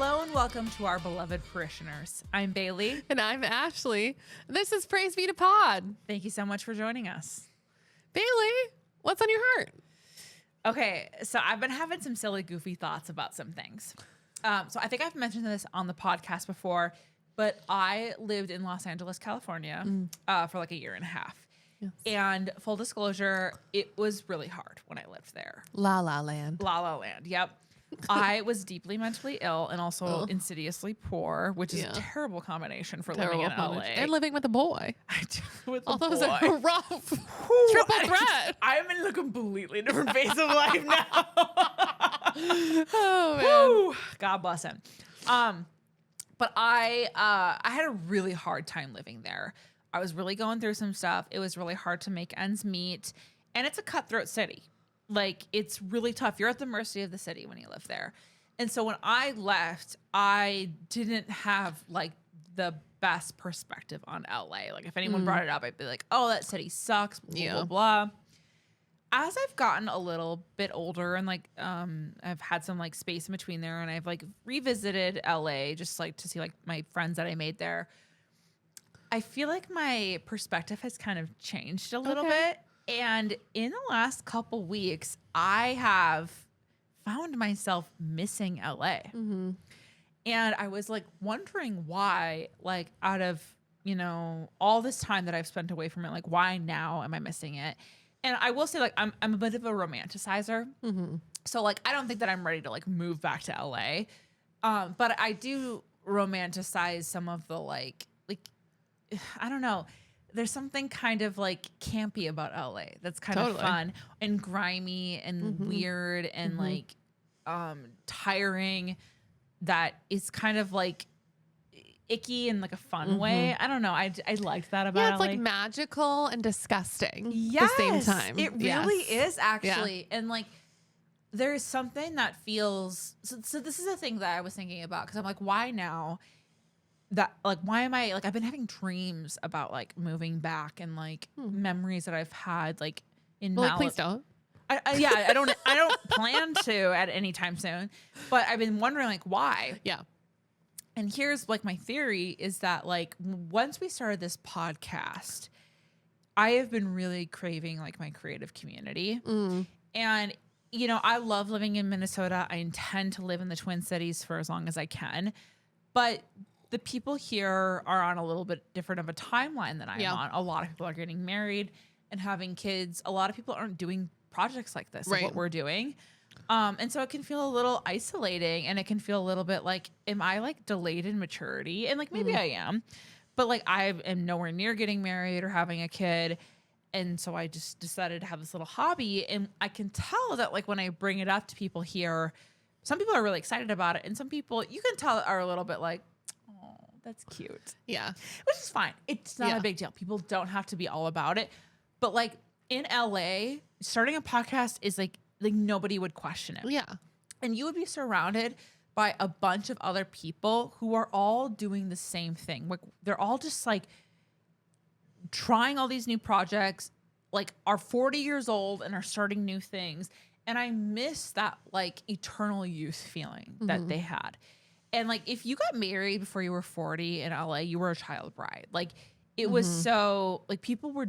Hello and welcome to our beloved parishioners. I'm Bailee. And I'm Ashley. This is Praise Be to Pod. Thank you so much for joining us. Bailee, what's on your heart? Okay, so I've been having some silly, goofy thoughts about some things. So I think I've mentioned this on the podcast before, but I lived in Los Angeles, California for like a year and a half. Yes. And full disclosure, it was really hard when I lived there. La La Land. La La Land, yep. I was deeply mentally ill and also insidiously poor, which is a terrible combination for living in LA. And living with a boy. I do with All a those boy. are rough. Triple threat. I'm in a completely different phase of life now. Oh, man. Woo. God bless him. But I had a really hard time living there. I was really going through some stuff. It was really hard to make ends meet. And it's a cutthroat city. Like, it's really tough. You're at the mercy of the city when you live there. And so when I left, I didn't have, like, the best perspective on LA. Like, if anyone brought it up, I'd be like, oh, that city sucks, blah, blah, blah. As I've gotten a little bit older and, like, I've had some, like, space in between there, and I've, like, revisited LA just, like, to see, like, my friends that I made there, I feel like my perspective has kind of changed a little bit. And in the last couple weeks, I have found myself missing LA. Mm-hmm. And I was like wondering why, like, out of, you know, all this time that I've spent away from it, like, why now am I missing it? And I will say, like, I'm a bit of a romanticizer. Mm-hmm. So, like, I don't think that I'm ready to, like, move back to LA. But I do romanticize some of the, like, I don't know. There's something kind of like campy about LA that's kind of fun and grimy and weird and like tiring, that is kind of like icky in like a fun way. I don't know. I liked that about LA. Yeah, it's like magical and disgusting yes, at the same time. It really is actually. Yeah. And like there's something that feels so this is a thing that I was thinking about, because I'm like, why now? That like, why am I like, I've been having dreams about like moving back and like memories that I've had like in please don't. I don't plan to at any time soon, but I've been wondering like why. Yeah. And here's like my theory is that like once we started this podcast, I have been really craving like my creative community. And you know, I love living in Minnesota. I intend to live in the Twin Cities for as long as I can, but the people here are on a little bit different of a timeline than I'm on. A lot of people are getting married and having kids. A lot of people aren't doing projects like this, like what we're doing. And so it can feel a little isolating, and it can feel a little bit like, am I like delayed in maturity? And like, maybe I am, but like I am nowhere near getting married or having a kid. And so I just decided to have this little hobby. And I can tell that like when I bring it up to people here, some people are really excited about it. And some people you can tell are a little bit like, that's cute. Yeah. Which is fine. It's not a big deal. People don't have to be all about it. But like in LA, starting a podcast is like nobody would question it. Yeah. And you would be surrounded by a bunch of other people who are all doing the same thing. Like they're all just like trying all these new projects, like are 40 years old and are starting new things. And I miss that like eternal youth feeling that they had. And like, if you got married before you were 40 in LA, you were a child bride. Like it was so like people were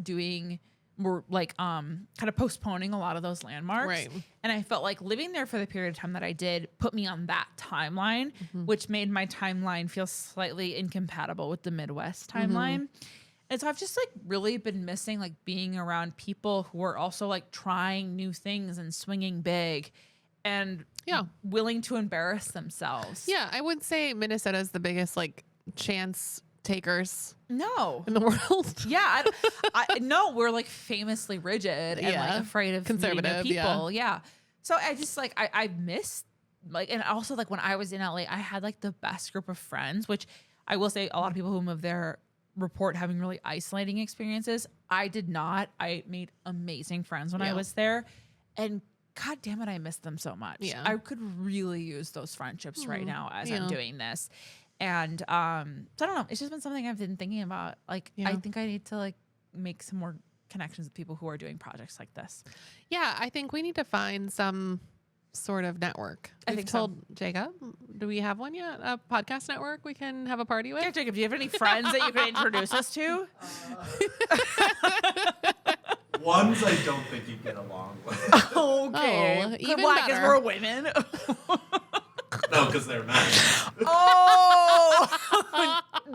like, kind of postponing a lot of those landmarks. Right. And I felt like living there for the period of time that I did put me on that timeline, which made my timeline feel slightly incompatible with the Midwest timeline. And so I've just like really been missing like being around people who are also like trying new things and swinging big and willing to embarrass themselves. Yeah, I would say Minnesota is the biggest like chance takers in the world. Yeah, I no, we're like famously rigid and like afraid of conservative people. Yeah. So I just like I miss like, and also like when I was in LA, I had like the best group of friends, which I will say a lot of people who move there report having really isolating experiences. I did not. I made amazing friends when I was there, and God damn it, I miss them so much. Yeah. I could really use those friendships right now as I'm doing this. And so I don't know. It's just been something I've been thinking about. Like, I think I need to like make some more connections with people who are doing projects like this. Yeah, I think we need to find some sort of network. I We've think so. told Jacob, do we have one yet? A podcast network we can have a party with? Yeah, Jacob, do you have any friends that you can introduce us to? Ones I don't think you get along with. Okay. Oh, even Why? Because better. we're women. No, because they're men. Oh,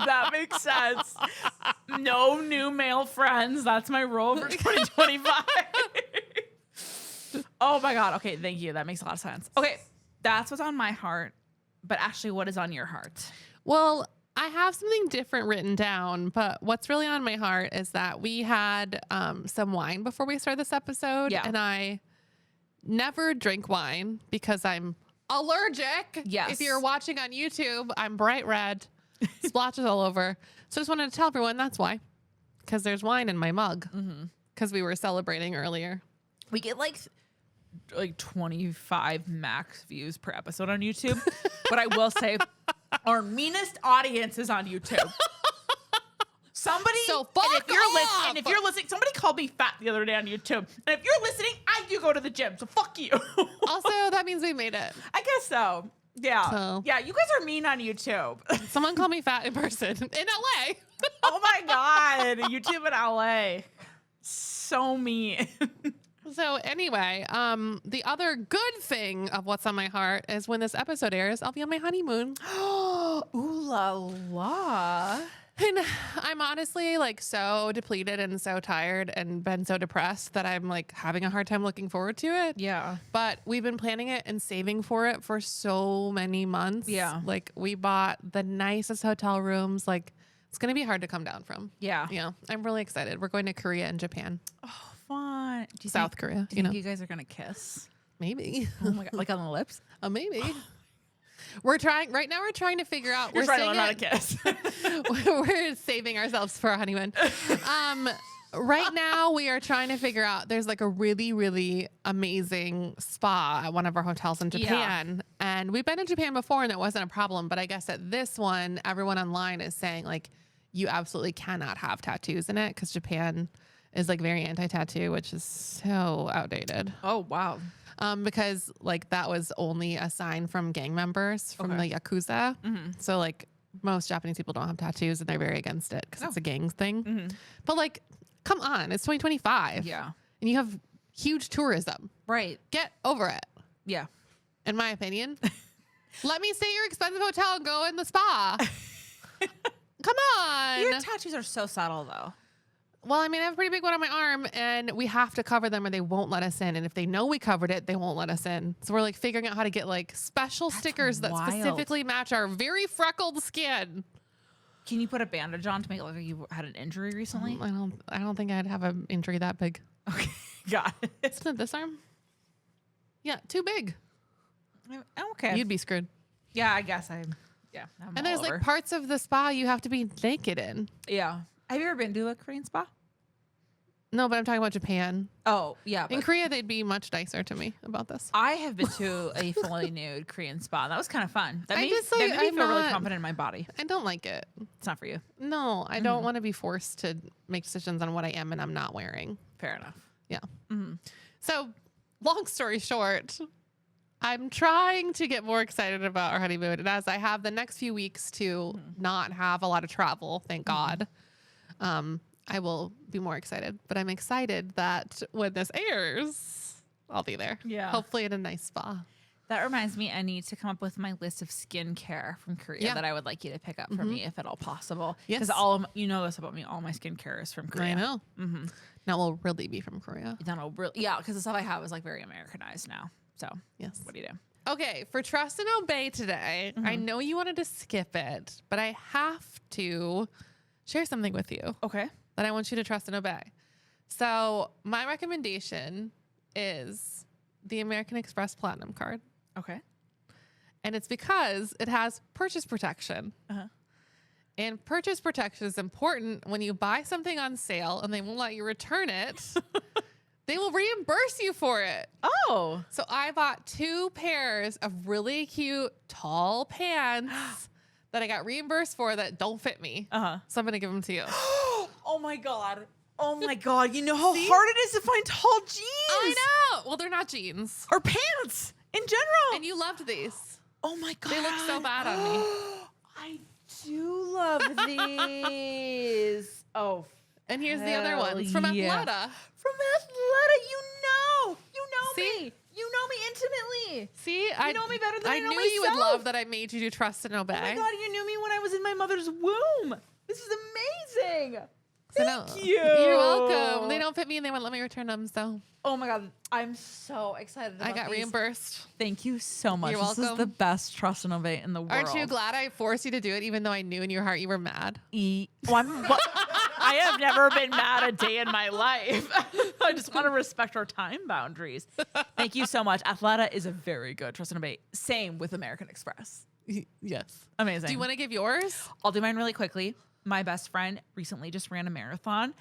that makes sense. No new male friends. That's my rule for 2025. Oh my God. Okay, thank you. That makes a lot of sense. Okay, that's what's on my heart. But Ashley, what is on your heart? Well, I have something different written down, but what's really on my heart is that we had some wine before we started this episode. Yeah. And I never drink wine because I'm allergic. Yes. If you're watching on YouTube, I'm bright red, splotches all over. So I just wanted to tell everyone that's why. Because there's wine in my mug. Because we were celebrating earlier. We get like 25 max views per episode on YouTube. But I will say our meanest audience is on YouTube. Somebody, So fuck and off! if you're listening, somebody called me fat the other day on YouTube. And if you're listening, I do go to the gym. So fuck you. Also, that means we made it. I guess so. Yeah. So- Yeah, you guys are mean on YouTube. Someone called me fat in person in LA. Oh my God. YouTube in LA. So mean. So anyway, the other good thing of what's on my heart is when this episode airs, I'll be on my honeymoon. Ooh la la. And I'm honestly like so depleted and so tired and been so depressed that I'm like having a hard time looking forward to it. Yeah. But we've been planning it and saving for it for so many months. Yeah. Like we bought the nicest hotel rooms. Like it's going to be hard to come down from. Yeah. Yeah. I'm really excited. We're going to Korea and Japan. Oh, fun. Do you South think, Korea, Do you you know. think you guys are going to kiss? Maybe. Oh my God. Like on the lips? Maybe. We're trying right now. We're trying to figure out. You're we're trying to learn how to saying kiss. we're saving ourselves for a honeymoon. Right now we are trying to figure out. There's like a really, really amazing spa at one of our hotels in Japan, and we've been in Japan before, and it wasn't a problem. But I guess at this one, everyone online is saying like, you absolutely cannot have tattoos in it because Japan is like very anti-tattoo, which is so outdated. Oh, wow. Because like that was only a sign from gang members from the Yakuza. So like most Japanese people don't have tattoos and they're very against it because it's a gang thing. But like, come on, it's 2025. Yeah. And you have huge tourism. Right. Get over it, Yeah. in my opinion. Let me stay at your expensive hotel and go in the spa. Come on. Your tattoos are so subtle, though. Well, I mean, I have a pretty big one on my arm, and we have to cover them or they won't let us in. And if they know we covered it, they won't let us in. So we're like figuring out how to get like special stickers that wild. specifically match our very freckled skin. Can you put a bandage on to make it look like you had an injury recently? I don't think I'd have an injury that big. Okay. Got it. Isn't it this arm? Yeah, too big. I'm okay. You'd be screwed. Yeah, I guess I'm And all there's over. like parts of the spa you have to be naked in. Yeah. Have you ever been to a Korean spa? No, but I'm talking about Japan. Oh, yeah. In But Korea, they'd be much nicer to me about this. I have been to a fully nude Korean spa. That was kind of fun. That I made, just, that like, made me I'm feel really not- confident in my body. I don't like it. It's not for you. No, I don't want to be forced to make decisions on what I am and I'm not wearing. Fair enough. Yeah. So, long story short, I'm trying to get more excited about our honeymoon. And as I have the next few weeks to not have a lot of travel, thank God, I will be more excited. But I'm excited that when this airs, I'll be there. Yeah. Hopefully in a nice spa. That reminds me, I need to come up with my list of skincare from Korea Yeah. that I would like you to pick up for me, if at all possible. Yes. Because all of you know this about me. All my skincare is from Korea. I know. Now we'll really be from Korea. Then I'll really, yeah, because the stuff I have is like very Americanized now. So Yes. what do you do? Okay, for Trust and Obey today, I know you wanted to skip it, but I have to share something with you Okay. that I want you to trust and obey. So my recommendation is the American Express Platinum card. Okay. And it's because it has purchase protection. Uh-huh. And purchase protection is important when you buy something on sale and they won't let you return it. They will reimburse you for it. Oh. So I bought 2 pairs of really cute, tall pants that I got reimbursed for that don't fit me. Uh-huh. So I'm going to give them to you. Oh my God. Oh my God. You know how hard it is to find tall jeans. I know. Well, they're not jeans. Or pants. In general. And you loved these. Oh my God. They look so bad on me. I do love these. Oh, And here's the other ones from yeah. Athleta. From Athleta, you know See? me. You know me intimately. See, You know me better than I know knew you would myself. love that I made you do trust and obey. Oh my God, you knew me when I was in my mother's womb. This is amazing. Thank you. You're welcome. They don't fit me and they won't let me return them, so Oh my God, I'm so excited about I got these. reimbursed. Thank you so much. You're This is welcome. the best trust and obey in the world. Aren't you glad I forced you to do it even though I knew in your heart you were mad? I have never been mad a day in my life. I just want to respect our time boundaries. Thank you so much. Athleta is a very good trust and obey. Same with American Express. Yes. Amazing. Do you want to give yours? I'll do mine really quickly. My best friend recently just ran a marathon.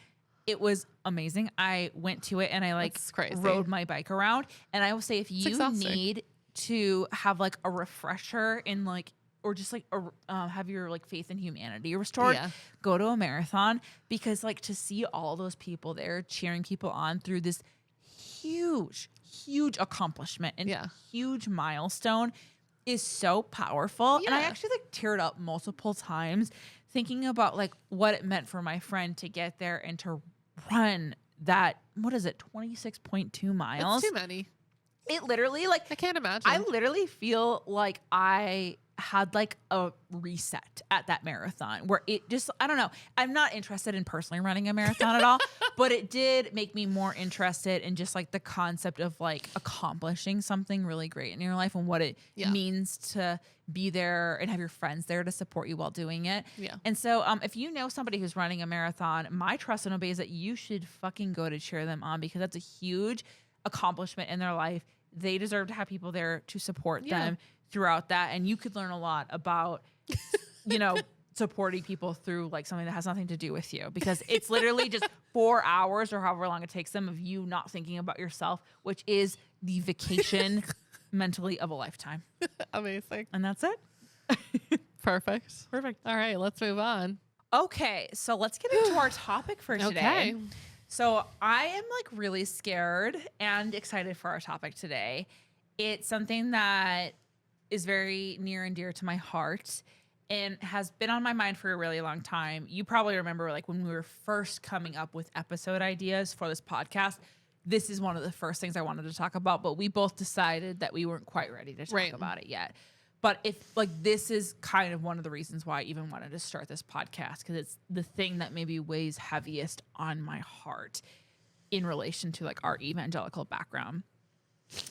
It was amazing. I went to it and I That's crazy. rode my bike around. And I will say, if you exhausting. need to have like a refresher in like, or just like have your like faith in humanity restored, Yeah. go to a marathon, because like to see all those people there cheering people on through this huge accomplishment and Yeah. huge milestone is so powerful. And I Yeah. actually like teared up multiple times thinking about like what it meant for my friend to get there and to run that, what is it, 26.2 miles. It's too many. It literally like, I can't imagine. I literally feel like I had like a reset at that marathon where it just, I don't know. I'm not interested in personally running a marathon at all, but it did make me more interested in just like the concept of like accomplishing something really great in your life and what it Yeah. means to be there and have your friends there to support you while doing it. Yeah. And so if you know somebody who's running a marathon, my trust and obey is that you should fucking go to cheer them on, because that's a huge accomplishment in their life. They deserve to have people there to support them throughout that. And you could learn a lot about, you know, supporting people through like something that has nothing to do with you, because it's literally just 4 hours or however long it takes them of you not thinking about yourself, which is the vacation mentally of a lifetime. Amazing. And that's it. Perfect. Perfect. All right, let's move on. Okay, so let's get into our topic for today. Okay. So I am like really scared and excited for our topic today. It's something that is very near and dear to my heart and has been on my mind for a really long time. You probably remember like when we were first coming up with episode ideas for this podcast, this is one of the first things I wanted to talk about, but we both decided that we weren't quite ready to talk about it yet. But if like this is kind of one of the reasons why I even wanted to start this podcast, because it's the thing that maybe weighs heaviest on my heart in relation to like our evangelical background.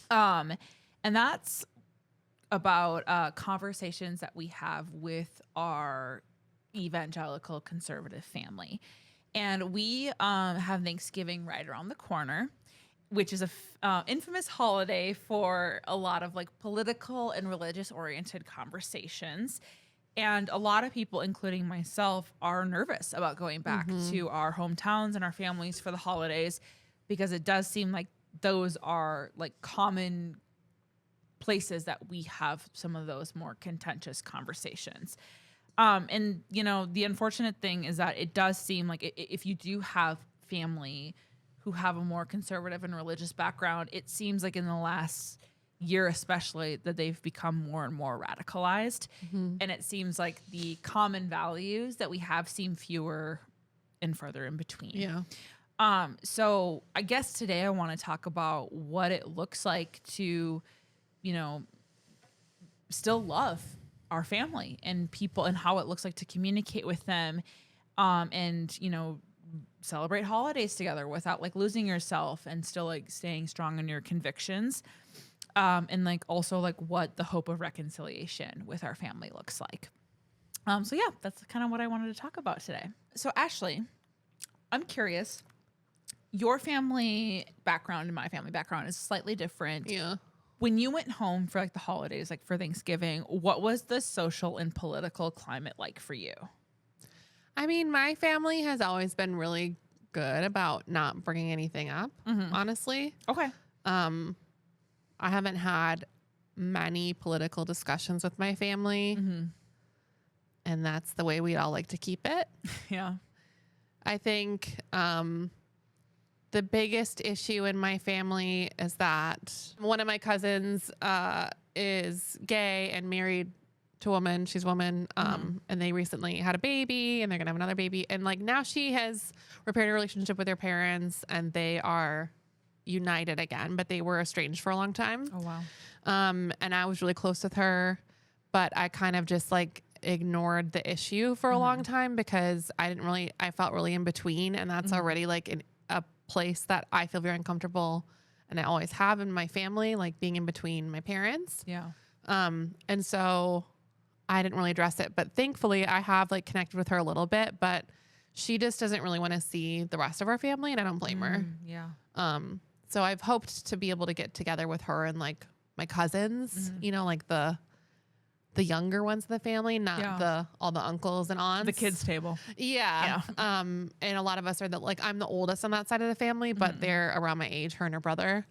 And that's about conversations that we have with our evangelical conservative family. And we have Thanksgiving right around the corner, which is a infamous holiday for a lot of like political and religious oriented conversations. And a lot of people, including myself, are nervous about going back to our hometowns and our families for the holidays, because it does seem like those are like common places that we have some of those more contentious conversations. And, you know, the unfortunate thing is that it does seem like if you do have family who have a more conservative and religious background, it seems like in the last year especially that they've become more and more radicalized. And it seems like the common values that we have seem fewer and further in between. Yeah. So I guess today I want to talk about what it looks like to, you know, still love our family and people, and how it looks like to communicate with them, and, you know, celebrate holidays together without like losing yourself and still like staying strong in your convictions. And like also like what the hope of reconciliation with our family looks like. So yeah, that's kind of what I wanted to talk about today. So Ashley, I'm curious, your family background and my family background is slightly different. Yeah. When you went home for like the holidays, like for Thanksgiving, what was the social and political climate like for you? I mean, my family has always been really good about not bringing anything up, honestly. Okay. I haven't had many political discussions with my family, and that's the way we all like to keep it. Yeah. I think the biggest issue in my family is that one of my cousins is gay and married to a woman. She's a woman. And they recently had a baby and they're going to have another baby. And like now she has repaired a relationship with her parents and they are united again, but they were estranged for a long time. Oh, wow. And I was really close with her, but I kind of just like ignored the issue for a long time because I felt really in between. And that's already like a place that I feel very uncomfortable. And I always have in my family, like being in between my parents. Yeah. And so I didn't really address it, but thankfully I have like connected with her a little bit, but she just doesn't really want to see the rest of our family and I don't blame her. Yeah. So I've hoped to be able to get together with her and like my cousins, you know, like the younger ones of the family, not all the uncles and aunts. The kids table. Yeah. And a lot of us are I'm the oldest on that side of the family, but they're around my age, her and her brother.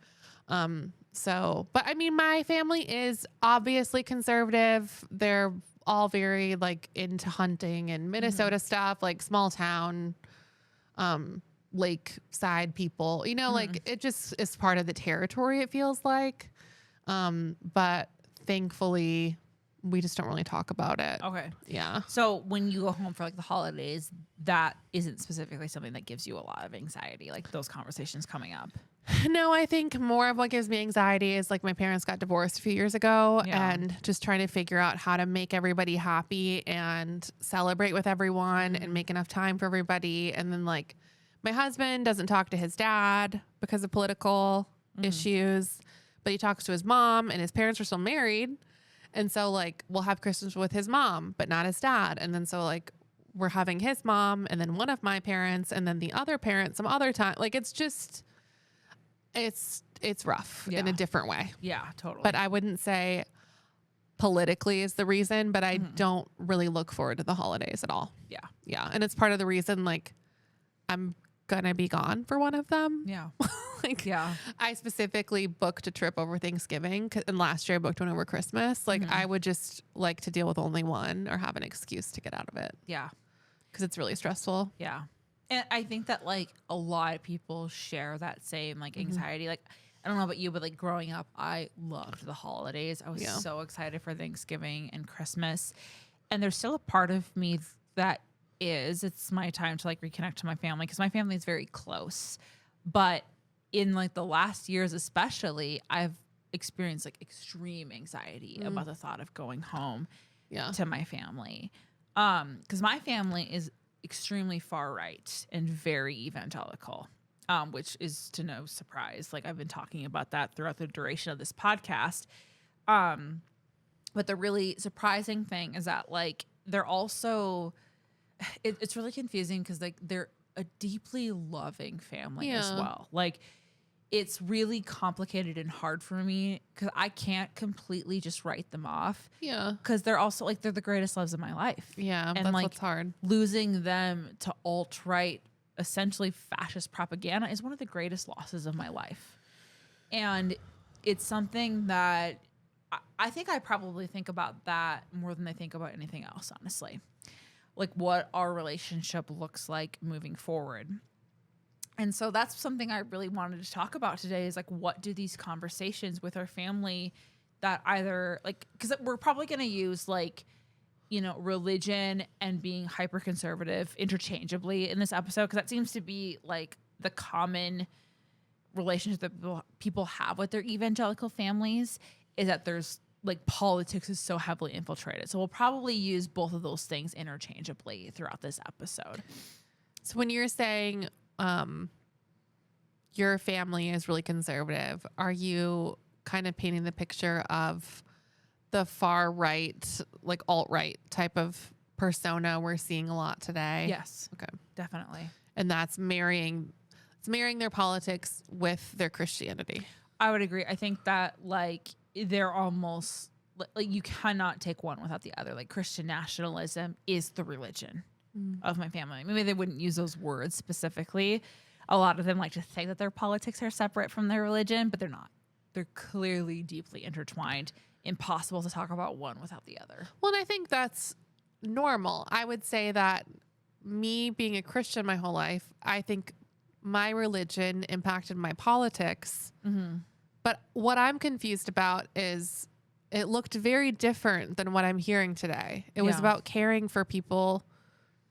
But I mean, my family is obviously conservative. They're all very like into hunting and Minnesota stuff, like small town, lakeside people, you know, like it just is part of the territory, it feels like. But thankfully we just don't really talk about it. Okay. Yeah. So when you go home for like the holidays, that isn't specifically something that gives you a lot of anxiety, like those conversations coming up. No, I think more of what gives me anxiety is like my parents got divorced a few years ago and just trying to figure out how to make everybody happy and celebrate with everyone and make enough time for everybody. And then like my husband doesn't talk to his dad because of political issues, but he talks to his mom and his parents are still married. And so like we'll have Christmas with his mom, but not his dad. And then so like we're having his mom and then one of my parents and then the other parent some other time. Like it's just, it's rough in a different way. Yeah, totally. But I wouldn't say politically is the reason, but I don't really look forward to the holidays at all. Yeah. Yeah. And it's part of the reason like I'm going to be gone for one of them. Yeah. Yeah. I specifically booked a trip over Thanksgiving and last year I booked one over Christmas. Like I would just like to deal with only one or have an excuse to get out of it. Yeah. Because it's really stressful. Yeah. And I think that like a lot of people share that same like anxiety. Like, I don't know about you, but like growing up, I loved the holidays. I was so excited for Thanksgiving and Christmas. And there's still a part of me that it's my time to like reconnect to my family because my family is very close. But in like the last years, especially, I've experienced like extreme anxiety about the thought of going home to my family. Because my family is extremely far right and very evangelical, which is to no surprise. Like I've been talking about that throughout the duration of this podcast. But the really surprising thing is that like they're also, it's really confusing because like they're a deeply loving family as well. Like it's really complicated and hard for me because I can't completely just write them off. Yeah. Because they're also like, they're the greatest loves of my life. Yeah. And that's like what's hard. Losing them to alt-right, essentially fascist propaganda is one of the greatest losses of my life. And it's something that I think I probably think about that more than I think about anything else, honestly. Like what our relationship looks like moving forward. And so that's something I really wanted to talk about today is like, what do these conversations with our family that either like, because we're probably going to use like, you know, religion and being hyper conservative interchangeably in this episode, because that seems to be like the common relationship that people have with their evangelical families is that there's like politics is so heavily infiltrated. So we'll probably use both of those things interchangeably throughout this episode. So when you're saying your family is really conservative, are you kind of painting the picture of the far right, like alt-right type of persona we're seeing a lot today? Yes. Okay. Definitely. And that's marrying their politics with their Christianity. I would agree. I think that like they're almost like you cannot take one without the other. Like Christian nationalism is the religion of my family. Maybe they wouldn't use those words specifically. A lot of them like to say that their politics are separate from their religion, but they're not. They're clearly deeply intertwined. Impossible to talk about one without the other. Well, and I think that's normal. I would say that me being a Christian my whole life, I think my religion impacted my politics. But what I'm confused about is it looked very different than what I'm hearing today. It was about caring for people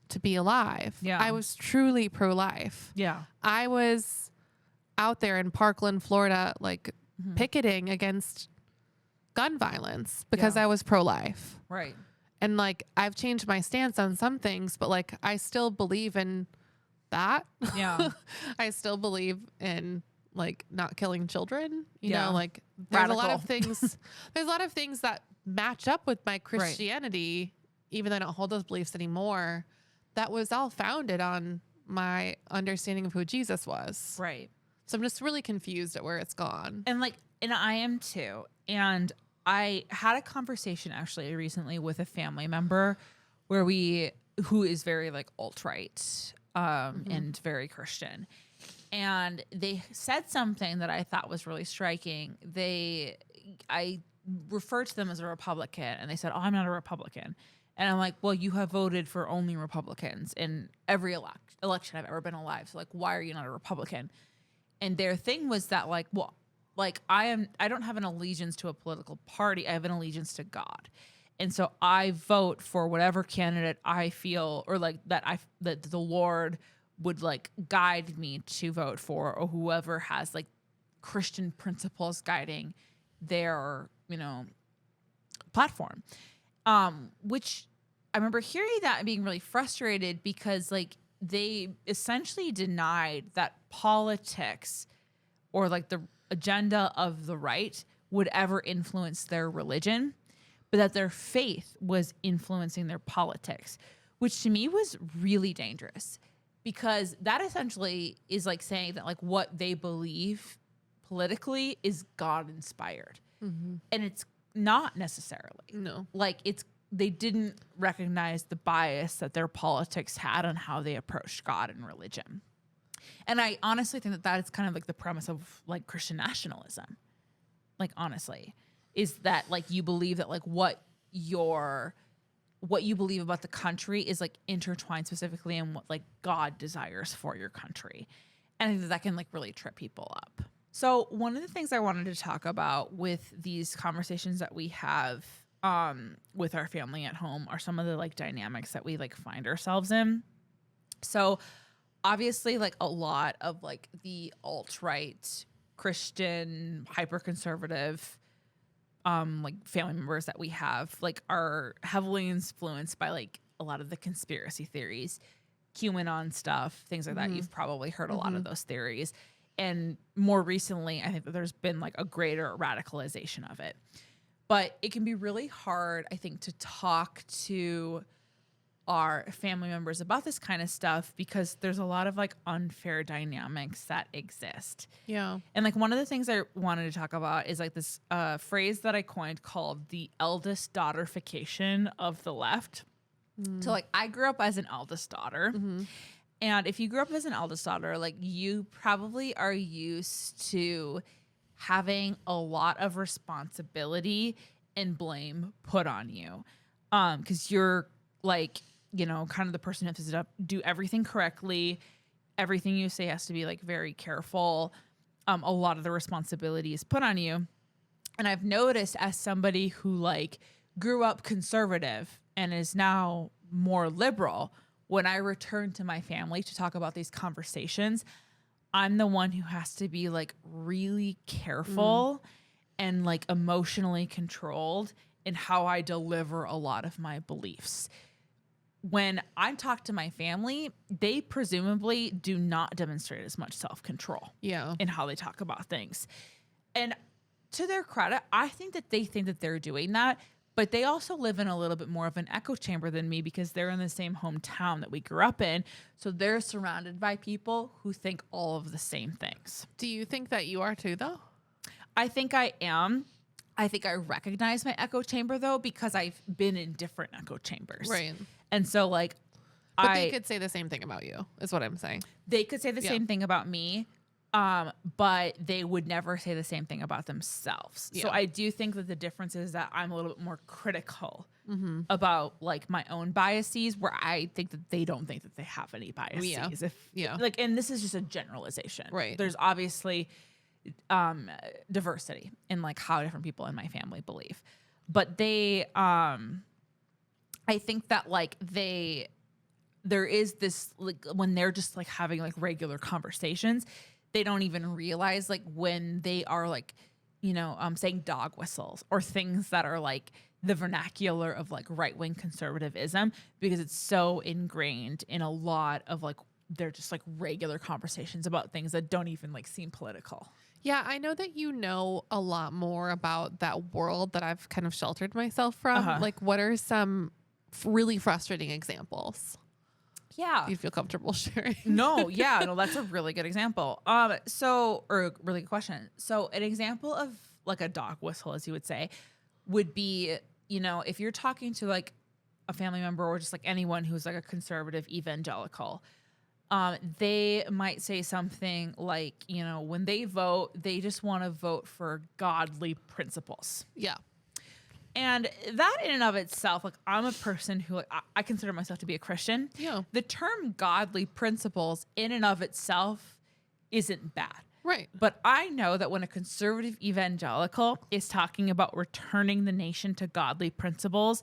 to be alive. Yeah. I was truly pro-life. Yeah. I was out there in Parkland, Florida, like picketing against gun violence because I was pro-life. Right. And like, I've changed my stance on some things, but like, I still believe in that. Yeah. I still believe in like not killing children, you Yeah. know, like there's a lot Radical. of things, there's a lot of things that match up with my Christianity, even though I don't hold those beliefs anymore. That was all founded on my understanding of who Jesus was. Right. So I'm just really confused at where it's gone. And I am too. And I had a conversation actually recently with a family member who is very like alt-right, and very Christian. And they said something that I thought was really striking. I referred to them as a Republican, and they said, "Oh, I'm not a Republican." And I'm like, "Well, you have voted for only Republicans in every election I've ever been alive. So like, why are you not a Republican?" And their thing was that like, well, like I don't have an allegiance to a political party. I have an allegiance to God. And so I vote for whatever candidate I feel, or like that the Lord would like guide me to vote for, or whoever has like Christian principles guiding their, platform. Which I remember hearing that and being really frustrated because like they essentially denied that politics or like the agenda of the right would ever influence their religion, but that their faith was influencing their politics, which to me was really dangerous because that essentially is like saying that like what they believe politically is God inspired. And it's not necessarily. No. Like they didn't recognize the bias that their politics had on how they approached God and religion. And I honestly think that is kind of like the premise of like Christian nationalism. Like honestly, is that like you believe that like what you believe about the country is like intertwined specifically in what like God desires for your country. And I think that can like really trip people up. So one of the things I wanted to talk about with these conversations that we have with our family at home are some of the like dynamics that we like find ourselves in. So obviously like a lot of like the alt-right Christian hyper-conservative like family members that we have like are heavily influenced by like a lot of the conspiracy theories, QAnon stuff, things like that. You've probably heard a lot of those theories. And more recently, I think that there's been like a greater radicalization of it. But it can be really hard, I think, to talk to our family members about this kind of stuff because there's a lot of like unfair dynamics that exist. Yeah. And like one of the things I wanted to talk about is like this phrase that I coined called the eldest daughterification of the left. So like I grew up as an eldest daughter. And if you grew up as an eldest daughter, like you probably are used to having a lot of responsibility and blame put on you. Because you're like, kind of the person who has to do everything correctly. Everything you say has to be like very careful. A lot of the responsibility is put on you. And I've noticed as somebody who like grew up conservative and is now more liberal, when I return to my family to talk about these conversations, I'm the one who has to be like really careful and like emotionally controlled in how I deliver a lot of my beliefs. When I talk to my family, they presumably do not demonstrate as much self-control in how they talk about things. And to their credit, I think that they're doing that. But they also live in a little bit more of an echo chamber than me because they're in the same hometown that we grew up in. So they're surrounded by people who think all of the same things. Do you think that you are too, though? I think I am. I think I recognize my echo chamber, though, because I've been in different echo chambers. Right. And so, like, But they could say the same thing about you, is what I'm saying. They could say the same thing about me. But they would never say the same thing about themselves. So I do think that the difference is that I'm a little bit more critical about like my own biases, where I think that they don't think that they have any biases. Like, and this is just a generalization. Right. There's obviously diversity in like how different people in my family believe, but they, I think that like there is this, like when they're just like having like regular conversations, they don't even realize like when they are like, saying dog whistles or things that are like the vernacular of like right-wing conservatism, because it's so ingrained in a lot of like, they're just like regular conversations about things that don't even like seem political. Yeah, I know that you know a lot more about that world that I've kind of sheltered myself from. Like, what are some really frustrating examples? Yeah. You'd feel comfortable sharing? No, that's a really good example. Or a really good question. So an example of like a dog whistle, as you would say, would be, if you're talking to like a family member or just like anyone who's like a conservative evangelical, they might say something like, when they vote, they just want to vote for godly principles. Yeah. And that in and of itself, like I'm a person who like, I consider myself to be a Christian. Yeah. The term godly principles in and of itself isn't bad. Right. But I know that when a conservative evangelical is talking about returning the nation to godly principles,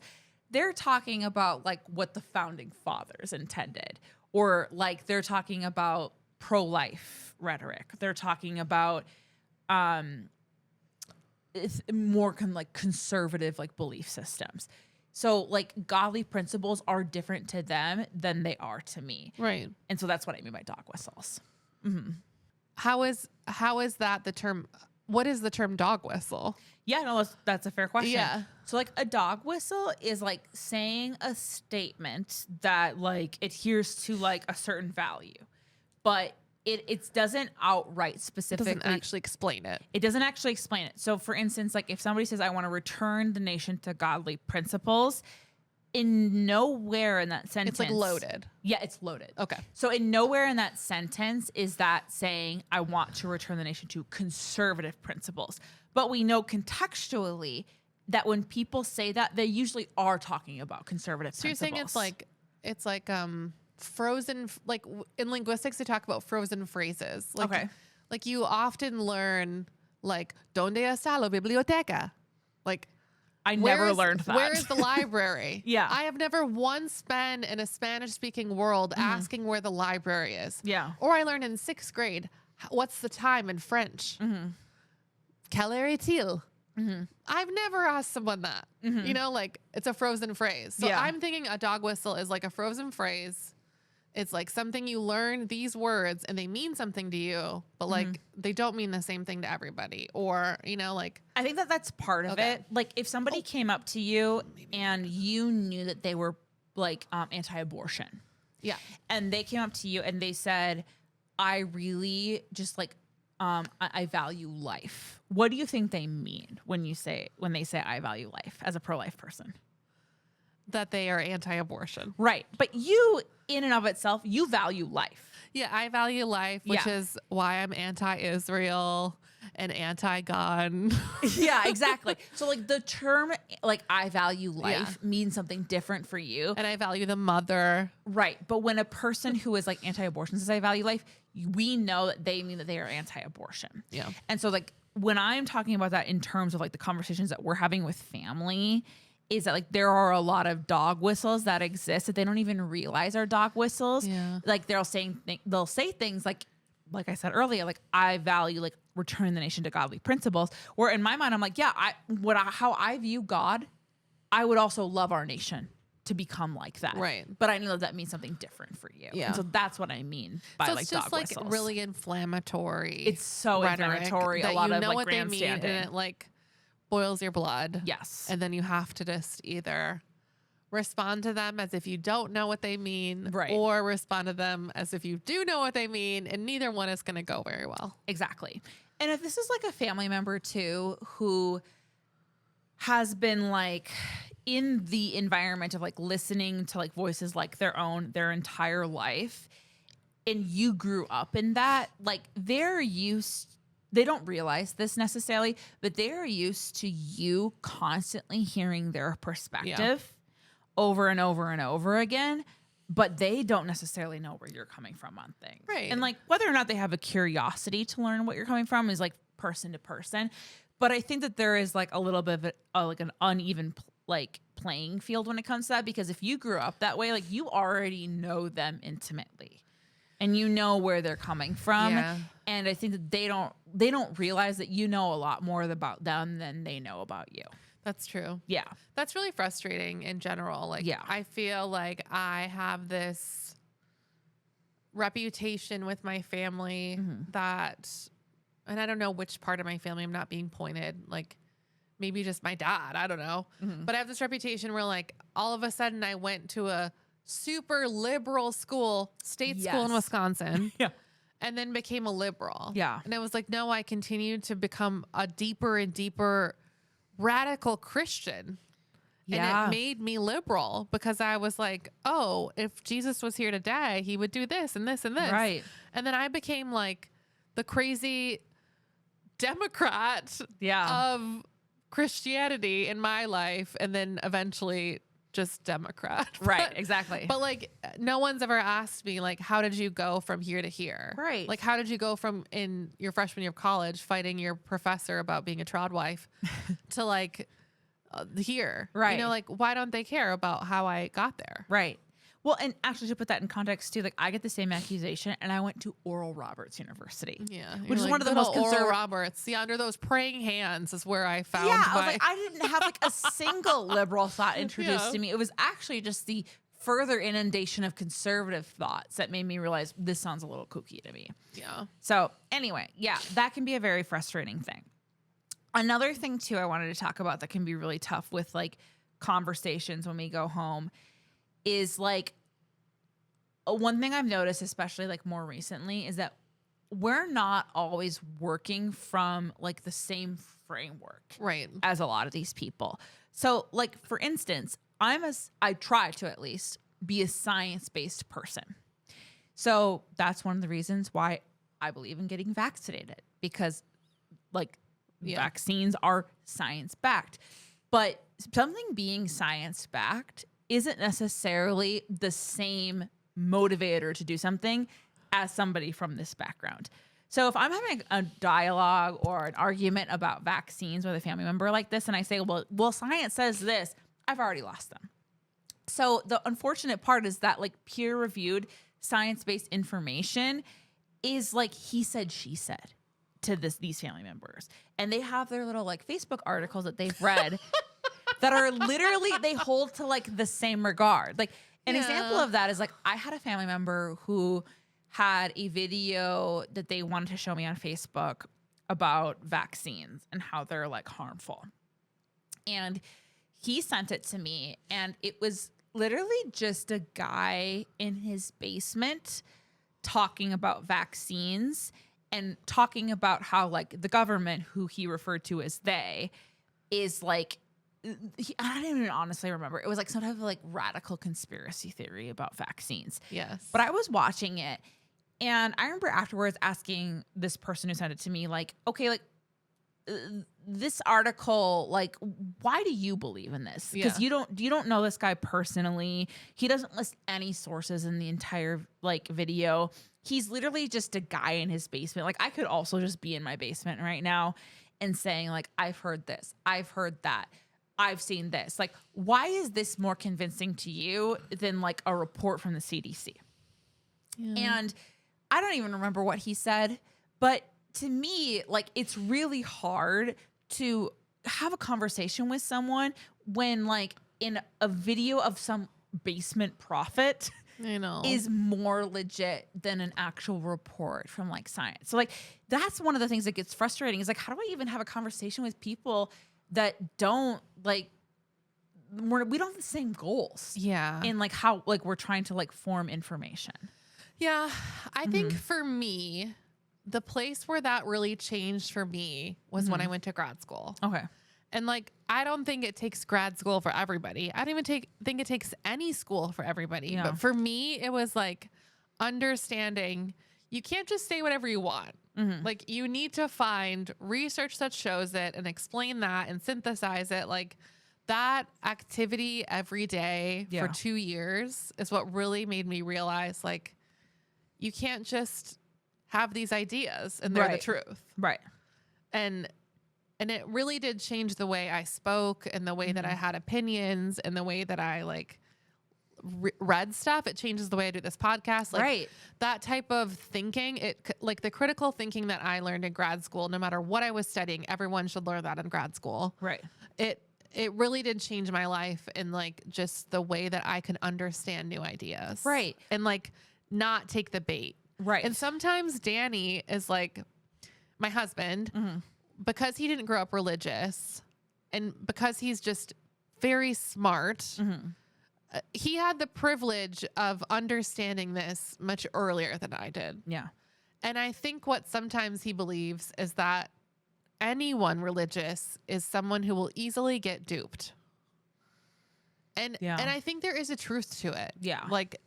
they're talking about like what the founding fathers intended, or like they're talking about pro-life rhetoric. They're talking about it's more like conservative like belief systems. So like godly principles are different to them than they are to me. Right. And so that's what I mean by dog whistles. How is that the term? What is the term dog whistle? Yeah, no, that's a fair question. Yeah. So like a dog whistle is like saying a statement that like adheres to like a certain value, but it doesn't outright specifically. It doesn't actually explain it. It doesn't actually explain it. So for instance, like if somebody says, I want to return the nation to godly principles, in nowhere in that sentence. It's like loaded. Yeah, it's loaded. Okay. So in nowhere in that sentence is that saying, I want to return the nation to conservative principles. But we know contextually that when people say that, they usually are talking about conservative principles. So you're saying it's like frozen, like in linguistics, they talk about frozen phrases. Like, Okay. Like you often learn like, ¿Dónde está la biblioteca? Like, I never learned that. Where is the library? Yeah. I have never once been in a Spanish-speaking world asking where the library is. Yeah. Or I learned in 6th grade, what's the time in French? Quelle heure est-il? I've never asked someone that. Like it's a frozen phrase. So Yeah. I'm thinking a dog whistle is like a frozen phrase. It's like something you learn these words and they mean something to you, but like they don't mean the same thing to everybody. Or, like I think that that's part of Okay. it. Like if somebody came up to you and you knew that they were like anti-abortion, yeah. and they came up to you and they said, I really just like I value life. What do you think they mean when they say I value life as a pro-life person? That they are anti-abortion. Right. But you in and of itself, you value life. Yeah, I value life, which Yeah. is why I'm anti-Israel and anti-gun. Yeah, exactly. So like the term like I value life means something different for you. And I value the mother. Right. But when a person who is like anti-abortion says I value life, we know that they mean that they are anti-abortion. Yeah. And so like when I'm talking about that in terms of like the conversations that we're having with family, is that like there are a lot of dog whistles that exist that they don't even realize are dog whistles. Yeah. Like they'll say things like I said earlier, like I value like returning the nation to godly principles. Where in my mind, I'm like, yeah, how I view God, I would also love our nation to become like that. Right. But I know that means something different for you. Yeah. And so that's what I mean by So like it's just dog like whistles. really inflammatory. It's so rhetoric inflammatory. that A lot you of know like what they mean, and grandstanding. it like boils your blood. Yes. And then you have to just either respond to them as if you don't know what they mean, Right. or respond to them as if you do know what they mean, and neither one is going to go very well. Exactly. And if this is like a family member too who has been like in the environment of like listening to like voices like their own their entire life, and you grew up in that, like they don't realize this necessarily, but they're used to you constantly hearing their perspective over and over and over again, but they don't necessarily know where you're coming from on things. Right. And like whether or not they have a curiosity to learn what you're coming from is like person to person. But I think that there is like a little bit of like an uneven like playing field when it comes to that, because if you grew up that way, like you already know them intimately. And you know where they're coming from. Yeah. And I think that they don't realize that you know a lot more about them than they know about you. That's true. Yeah. That's really frustrating in general. Like, Yeah. I feel like I have this reputation with my family that, and I don't know which part of my family I'm not being pointed, like maybe just my dad, I don't know. But I have this reputation where like all of a sudden I went to a super liberal school, state school in Yes. Wisconsin. Yeah. And then became a liberal. Yeah. And I was like, no, I continued to become a deeper and deeper radical Christian. Yeah. And it made me liberal because I was like, oh, if Jesus was here today, he would do this and this and this. Right. And then I became like the crazy Democrat Yeah. of Christianity in my life. And then eventually just Democrat. Right. Exactly. But like no one's ever asked me like, how did you go from here to here? Right. Like how did you go from in your freshman year of college fighting your professor about being a trad wife to like here? Right. You know, like why don't they care about how I got there? Right. Well, and actually to put that in context too, like I get the same accusation and I went to Oral Roberts University. Yeah. Which You're is like, one of the good most old Oral conservative. Roberts. Yeah, under those praying hands is where I found Yeah, I was my like, I didn't have like a single liberal thought introduced Yeah. to me. It was actually just the further inundation of conservative thoughts that made me realize this sounds a little kooky to me. yeah. So anyway, yeah, that can be a very frustrating thing. Another thing too I wanted to talk about that can be really tough with like conversations when we go home is like one thing I've noticed, especially like more recently, is that we're not always working from like the same framework Right. as a lot of these people. So like for instance, I try to at least be a science-based person. So that's one of the reasons why I believe in getting vaccinated, because like vaccines are science-backed. But something being science-backed isn't necessarily the same motivator to do something as somebody from this background. So if I'm having a dialogue or an argument about vaccines with a family member like this, and I say, well, science says this, I've already lost them. So the unfortunate part is that like peer-reviewed science-based information is like he said, she said to these family members. And they have their little like Facebook articles that they've read that are literally, they hold to like the same regard. Like an example of that is like I had a family member who had a video that they wanted to show me on Facebook about vaccines and how they're like harmful. And he sent it to me and it was literally just a guy in his basement talking about vaccines and talking about how like the government, who he referred to as they, is like, I don't even honestly remember. It was like some type of like radical conspiracy theory about vaccines. Yes. But I was watching it and I remember afterwards asking this person who sent it to me, like, okay, like this article, like, why do you believe in this? Because you don't know this guy personally. He doesn't list any sources in the entire like video. He's literally just a guy in his basement. Like I could also just be in my basement right now and saying like, I've heard this, I've heard that, I've seen this. Like, why is this more convincing to you than like a report from the CDC? Yeah. And I don't even remember what he said, but to me, like, it's really hard to have a conversation with someone when like in a video of some basement prophet I know. is more legit than an actual report from like science. So like, that's one of the things that gets frustrating is like, how do I even have a conversation with people that don't like, we don't have the same goals Yeah. in like how like we're trying to like form information. Yeah, I think for me, the place where that really changed for me was when I went to grad school. Okay. And like, I don't think it takes grad school for everybody. I don't even think it takes any school for everybody. Yeah. But for me, it was like, understanding you can't just say whatever you want. Like, you need to find research that shows it and explain that and synthesize it. Like, that activity every day for 2 years is what really made me realize, like, you can't just have these ideas and they're the truth. Right. And it really did change the way I spoke and the way that I had opinions and the way that I like read stuff. It changes the way I do this podcast. Like that type of thinking, like the critical thinking that I learned in grad school, no matter what I was studying, everyone should learn that in grad school. Right. It really did change my life in like just the way that I could understand new ideas. Right. And like not take the bait. Right. And sometimes Danny is like my husband because he didn't grow up religious and because he's just very smart. He had the privilege of understanding this much earlier than I did. Yeah. And I think what sometimes he believes is that anyone religious is someone who will easily get duped. And I think there is a truth to it. Yeah. Like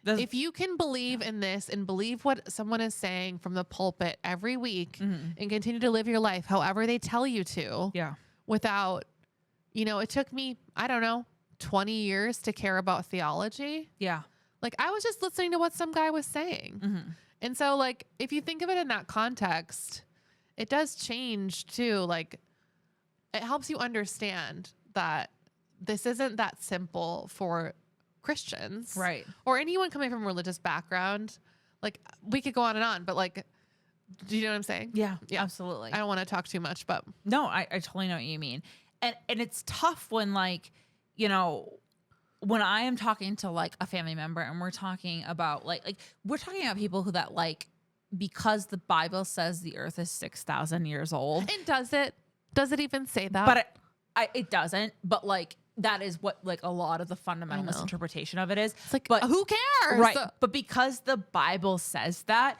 if you can believe in this and believe what someone is saying from the pulpit every week and continue to live your life however they tell you to. Yeah. Without, it took me, I don't know, 20 years to care about theology. Yeah. Like I was just listening to what some guy was saying. And so like, if you think of it in that context, it does change too. Like it helps you understand that this isn't that simple for Christians. Right. Or anyone coming from a religious background. Like we could go on and on, but like, do you know what I'm saying? Yeah, absolutely. I don't want to talk too much, but no, I totally know what you mean. And it's tough when like, when I am talking to like a family member and we're talking about like we're talking about people who that like, because the Bible says the earth is 6,000 years old. And does it even say that? But it doesn't. But like, that is what like a lot of the fundamentalist interpretation of it is. It's like, but who cares? Right. But because the Bible says that,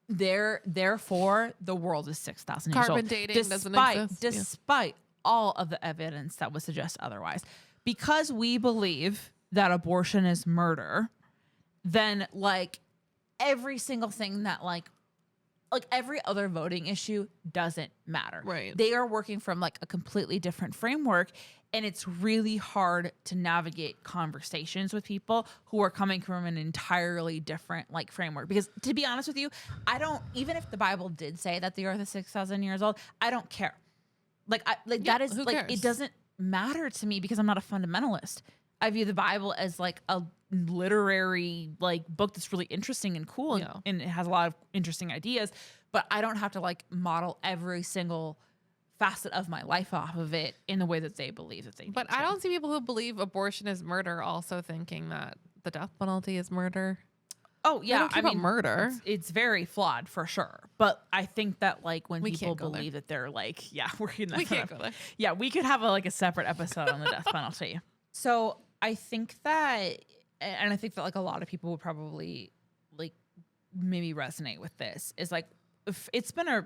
therefore the world is 6,000 years old. Carbon dating doesn't exist. Despite all of the evidence that would suggest otherwise. Because we believe that abortion is murder, then like every single thing that like every other voting issue doesn't matter. Right. They are working from like a completely different framework. And it's really hard to navigate conversations with people who are coming from an entirely different like framework. Because to be honest with you, even if the Bible did say that the earth is 6,000 years old, I don't care. That is like, it doesn't matter to me because I'm not a fundamentalist. I view the Bible as like a literary like book that's really interesting and cool and it has a lot of interesting ideas, but I don't have to like model every single facet of my life off of it in the way that they believe that they need But to. I don't see people who believe abortion is murder also thinking that the death penalty is murder. Oh yeah, I mean murder. It's very flawed for sure. But I think that like when We people can't go believe that they're like, we're in that. We can't go there. Yeah, we could have a separate episode on the death penalty. So I think that, and I think that like a lot of people would probably like maybe resonate with this is like, if it's been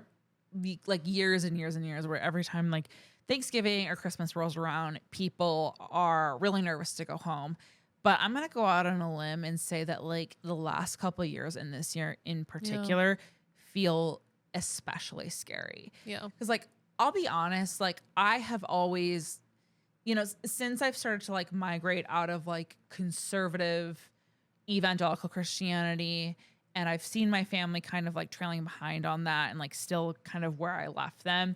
like years and years and years where every time like Thanksgiving or Christmas rolls around, people are really nervous to go home. But I'm going to go out on a limb and say that like the last couple of years and this year in particular feel especially scary. Yeah. Because like, I'll be honest, like I have always, since I've started to like migrate out of like conservative evangelical Christianity, and I've seen my family kind of like trailing behind on that and like still kind of where I left them,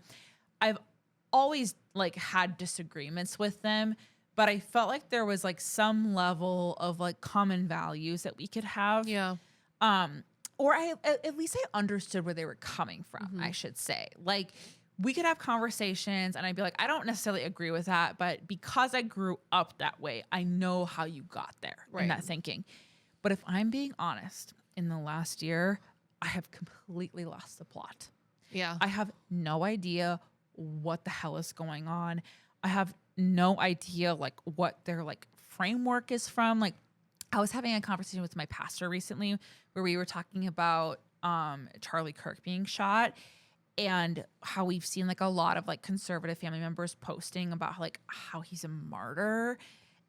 I've always like had disagreements with them, but I felt like there was like some level of like common values that we could have. Yeah. Or at least I understood where they were coming from, I should say. Like we could have conversations and I'd be like, I don't necessarily agree with that, but because I grew up that way, I know how you got there in that thinking. But if I'm being honest, in the last year, I have completely lost the plot. Yeah. I have no idea what the hell is going on. I have no idea like what their like framework is from. Like I was having a conversation with my pastor recently where we were talking about Charlie Kirk being shot and how we've seen like a lot of like conservative family members posting about like how he's a martyr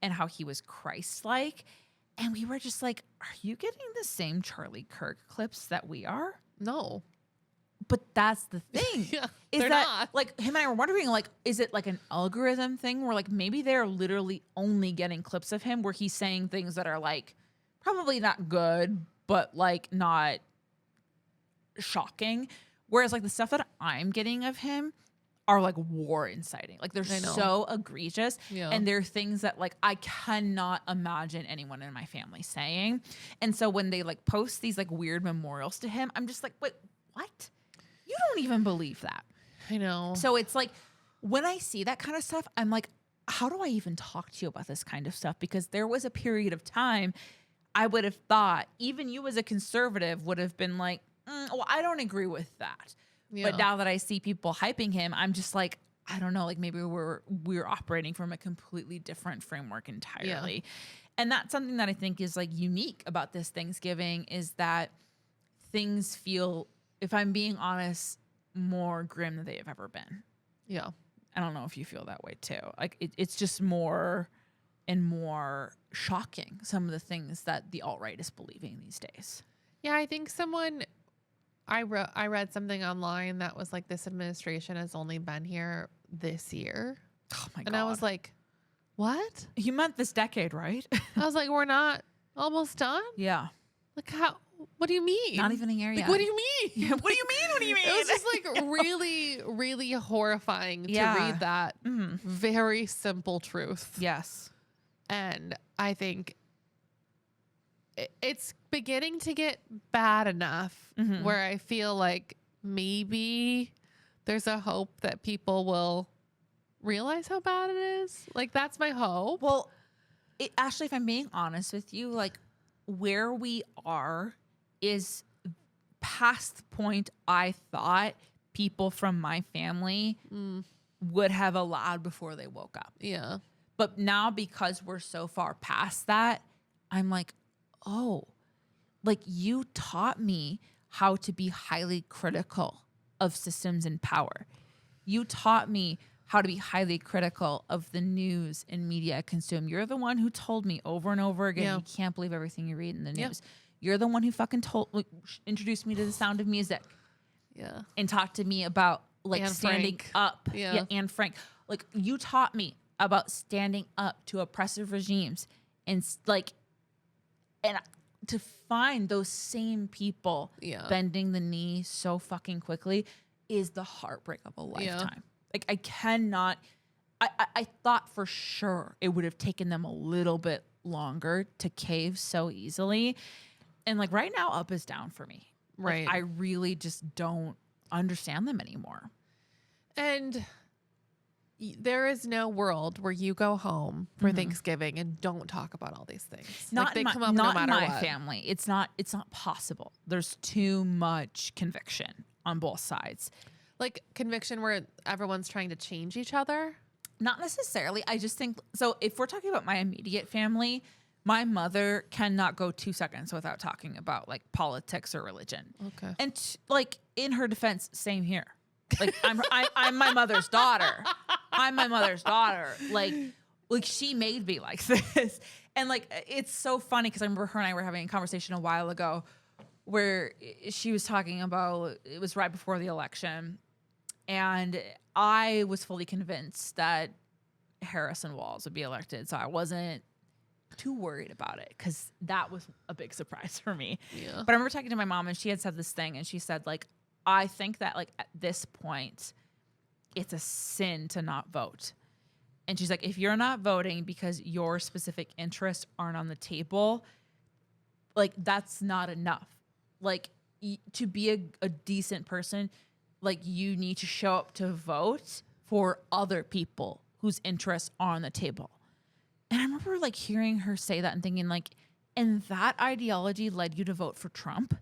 and how he was Christ-like. And we were just like, are you getting the same Charlie Kirk clips that we are? No. But that's the thing. Yeah, is they're that not. like him and I were wondering, like, is it like an algorithm thing where like maybe they're literally only getting clips of him where he's saying things that are like probably not good, but like not shocking. Whereas like the stuff that I'm getting of him are like war inciting. Like they're I know. so egregious. Yeah. And they're things that like I cannot imagine anyone in my family saying. And so when they like post these like weird memorials to him, I'm just like, wait, what? You don't even believe that. I know. So it's like when I see that kind of stuff, I'm like, how do I even talk to you about this kind of stuff? Because there was a period of time I would have thought, even you as a conservative would have been like, well, I don't agree with that. Yeah. But now that I see people hyping him, I'm just like, I don't know, like maybe we're operating from a completely different framework entirely. And that's something that I think is like unique about this Thanksgiving is that things feel, if I'm being honest, more grim than they have ever been. Yeah. I don't know if you feel that way too. Like it's just more and more shocking, some of the things that the alt-right is believing these days. Yeah, I think I read something online that was like this administration has only been here this year. Oh my God. And I was like, what? You meant this decade, right? I was like, we're not almost done? Yeah. Like how what do you mean? Not even a year Like, yet. what do you mean? Yeah, what do you mean? What do you mean? It was just like really, really horrifying to read that very simple truth. Yes. And I think it's beginning to get bad enough where I feel like maybe there's a hope that people will realize how bad it is. Like, that's my hope. Well, Ashley, if I'm being honest with you, like where we are is past the point I thought people from my family would have allowed before they woke up. Yeah. But now because we're so far past that, I'm like, oh, like you taught me how to be highly critical of systems and power. You taught me how to be highly critical of the news and media I consume. You're the one who told me over and over again, you can't believe everything you read in the news. You're the one who fucking introduced me to The Sound of Music. Yeah. And talked to me about like Anne standing Frank. up. Yeah. Anne Frank. Like you taught me about standing up to oppressive regimes and to find those same people bending the knee so fucking quickly is the heartbreak of a lifetime. Like I cannot, I thought for sure it would have taken them a little bit longer to cave so easily. And like right now up is down for me. Right. Like, I really just don't understand them anymore. And there is no world where you go home for Thanksgiving and don't talk about all these things. Not like they in my, come up not no in matter my what. family. It's not possible. There's too much conviction on both sides. Like conviction where everyone's trying to change each other. Not necessarily. I just think so. If we're talking about my immediate family, my mother cannot go 2 seconds without talking about like politics or religion. Okay. And like in her defense, same here. Like I'm my mother's daughter. I'm my mother's daughter. Like she made me like this. And like it's so funny because I remember her and I were having a conversation a while ago where she was talking about, it was right before the election, and I was fully convinced that Harris and Walz would be elected. So I wasn't too worried about it because that was a big surprise for me. Yeah. But I remember talking to my mom and she had said this thing and she said like, I think that like at this point, it's a sin to not vote. And she's like, if you're not voting because your specific interests aren't on the table, like that's not enough. Like to be a decent person, like you need to show up to vote for other people whose interests are on the table. And I remember like hearing her say that and thinking like, and that ideology led you to vote for Trump?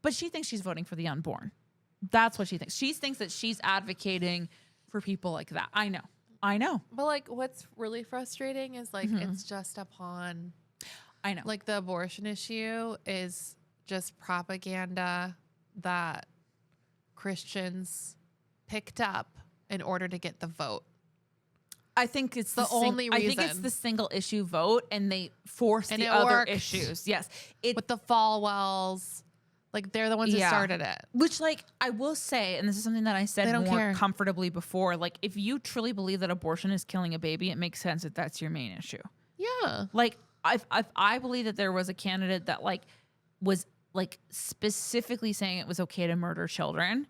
But she thinks she's voting for the unborn. That's what she thinks. She thinks that she's advocating for people like that. I know. But like what's really frustrating is like it's just upon I know. like the abortion issue is just propaganda that Christians picked up in order to get the vote. I think it's the only I think it's reason. the single issue vote, and they force And the it other worked. issues. Yes, With the Falwells, like they're the ones who started it. Which, like, I will say, and this is something that I said They don't more care. comfortably before. Like, if you truly believe that abortion is killing a baby, it makes sense that that's your main issue. Yeah. Like, I believe that there was a candidate that was specifically saying it was okay to murder children,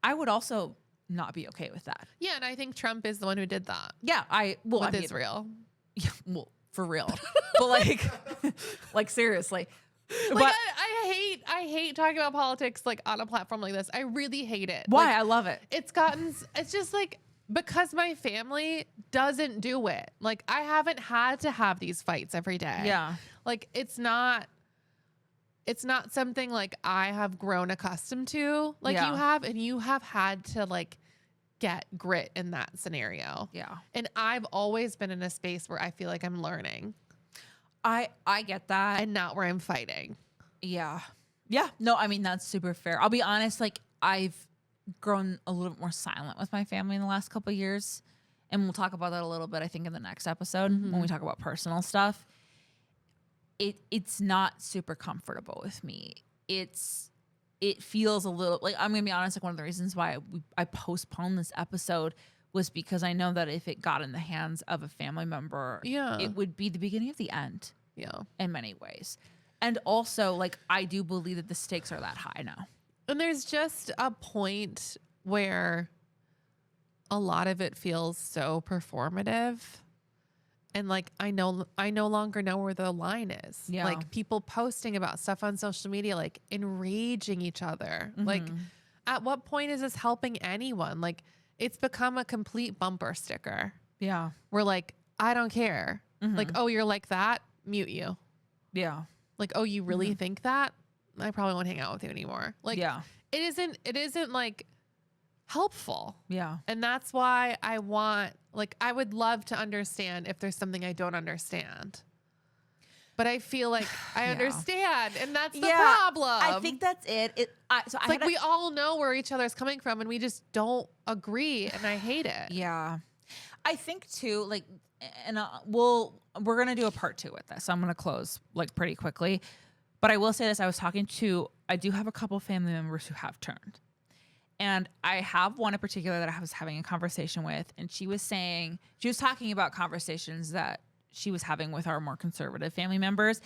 I would also not be okay with that. Yeah, and I think Trump is the one who did that. Yeah, With Israel. Yeah, well, for real. But like seriously. Like But I hate talking about politics like on a platform like this. I really hate it. why? Like, I love it. it's just like because my family doesn't do it. Like I haven't had to have these fights every day. Yeah. Like it's not something like I have grown accustomed to like Yeah. you have, and you have had to like get grit in that scenario. Yeah. And I've always been in a space where I feel like I'm learning I get that. and not where I'm fighting. Yeah. Yeah. No, I mean, that's super fair. I'll be honest, like, I've grown a little bit more silent with my family in the last couple of years. And we'll talk about that a little bit, I think, in the next episode when we talk about personal stuff. It's not super comfortable with me. It feels a little like, I'm gonna be honest, like one of the reasons why I postponed this episode was because I know that if it got in the hands of a family member, Yeah. it would be the beginning of the end Yeah. in many ways. And also, like, I do believe that the stakes are that high now. And there's just a point where a lot of it feels so performative. And like I no longer know where the line is. Yeah. Like people posting about stuff on social media, like enraging each other. Like at what point is this helping anyone? Like it's become a complete bumper sticker. Yeah. We're like, I don't care. Like, oh, you're like that? Mute you. Yeah. Like, oh, you really think that? I probably won't hang out with you anymore. Like, Yeah. it isn't like helpful. Yeah. And that's why I would love to understand if there's something I don't understand. But I feel like I Yeah. understand, and that's the Yeah, problem. I think that's it. It's like we all know where each other's coming from, and we just don't agree, and I hate it. Yeah. I think too, like, and we're going to do a part 2 with this. So I'm going to close like pretty quickly, but I will say this. I do have a couple family members who have turned, and I have one in particular that I was having a conversation with, and she was talking about conversations that she was having with our more conservative family members.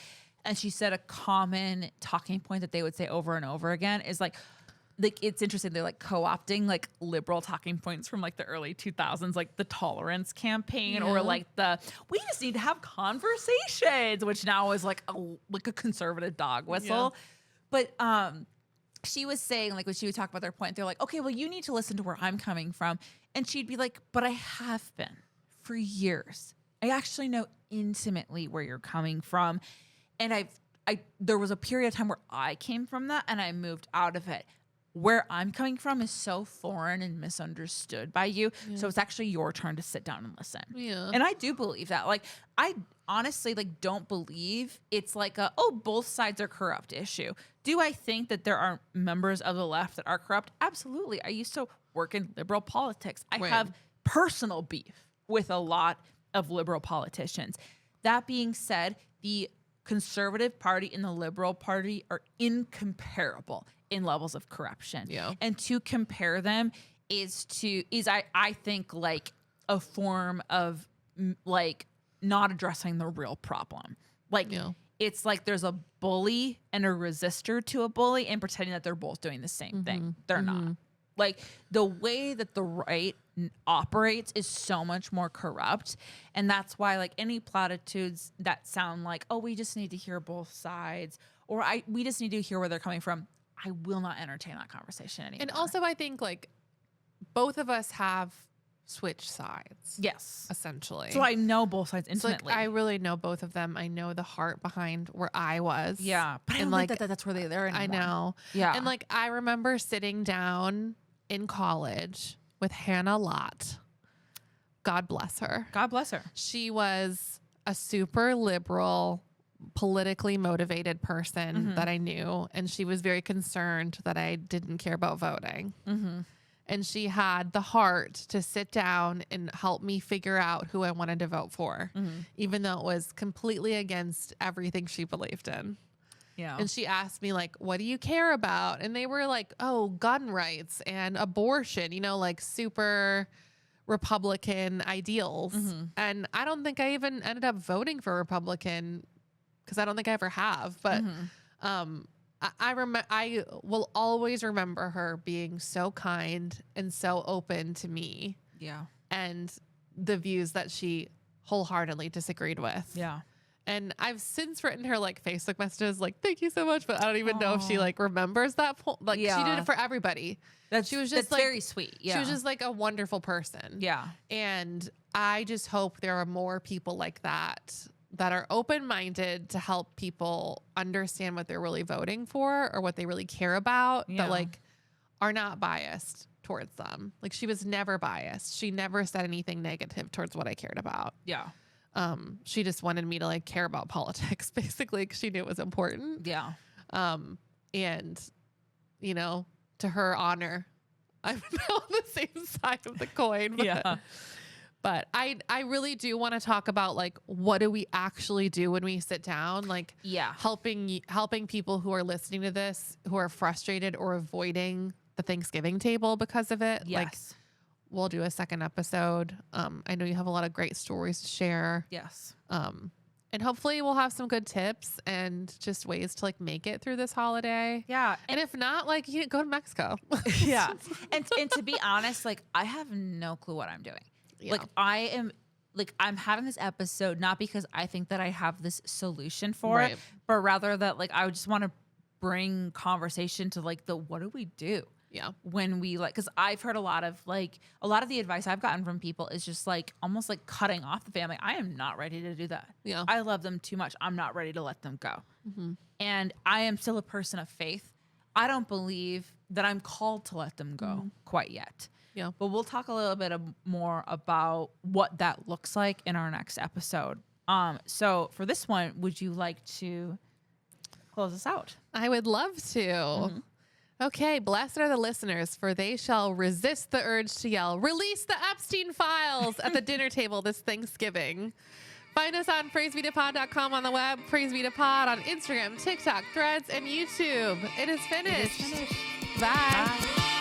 And she said a common talking point that they would say over and over again is like it's interesting. They're like co-opting like liberal talking points from like the early 2000s, like the tolerance campaign or like we just need to have conversations, which now is like a conservative dog whistle. But she was saying, like, when she would talk about their point, they're like, okay, well, you need to listen to where I'm coming from. And she'd be like, but I have been for years. I actually know intimately where you're coming from. And there was a period of time where I came from that and I moved out of it. Where I'm coming from is so foreign and misunderstood by you. So it's actually your turn to sit down and listen. Yeah. And I do believe that. Like, I honestly don't believe it's like both sides are corrupt issue. Do I think that there are members of the left that are corrupt? Absolutely. I used to work in liberal politics. I have personal beef with a lot of liberal politicians. That being said, the Conservative Party and the Liberal Party are incomparable in levels of corruption. Yeah. And to compare them is I think like a form of like not addressing the real problem. Like it's like there's a bully and a resistor to a bully and pretending that they're both doing the same thing. They're not. Like the way that the right operates is so much more corrupt. And that's why like any platitudes that sound like, oh, we just need to hear both sides or we just need to hear where they're coming from. I will not entertain that conversation anymore. And also I think like both of us have switched sides. Yes. Essentially. So I know both sides So like, intimately. I really know both of them. I know the heart behind where I was. Yeah. But I don't like, think that's where they're anymore. I know. Yeah. And like I remember sitting down in college with Hannah Lott. God bless her. God bless her. She was a super liberal, politically motivated person that I knew. And she was very concerned that I didn't care about voting. And she had the heart to sit down and help me figure out who I wanted to vote for, even though it was completely against everything she believed in. Yeah. And she asked me, like, what do you care about? And they were like, oh, gun rights and abortion, you know, like super Republican ideals. And I don't think I even ended up voting for Republican because I don't think I ever have. But I will always remember her being so kind and so open to me. Yeah. And the views that she wholeheartedly disagreed with. Yeah. And I've since written her like Facebook messages, like, thank you so much. But I don't even know if she like remembers that. Like she did it for everybody. She was just that's like, very sweet. Yeah. She was just like a wonderful person. Yeah. And I just hope there are more people like that are open-minded to help people understand what they're really voting for or what they really care about, that like are not biased towards them. Like she was never biased. She never said anything negative towards what I cared about. Yeah. She just wanted me to like care about politics basically because she knew it was important. Yeah. And you know, to her honor, I'm on the same side of the coin. But I really do want to talk about like what do we actually do when we sit down, like helping people who are listening to this who are frustrated or avoiding the Thanksgiving table because of it. Yes. Like we'll do a second episode. I know you have a lot of great stories to share. Yes. And hopefully we'll have some good tips and just ways to like make it through this holiday. Yeah. And if not, like you go to Mexico. Yeah. And to be honest, like I have no clue what I'm doing. Yeah. Like I'm having this episode not because I think that I have this solution for it, but rather that like I just want to bring conversation to like what do we do? Yeah. When we like, because I've heard a lot of the advice I've gotten from people is just like almost like cutting off the family. I am not ready to do that. Yeah. I love them too much. I'm not ready to let them go. And I am still a person of faith. I don't believe that I'm called to let them go quite yet. Yeah. But we'll talk a little bit more about what that looks like in our next episode. So for this one, would you like to close us out? I would love to. Okay, blessed are the listeners, for they shall resist the urge to yell, release the Epstein files at the dinner table this Thanksgiving. Find us on praisebetopod.com on the web, praisebetopod on Instagram, TikTok, Threads, and YouTube. It is finished. Bye.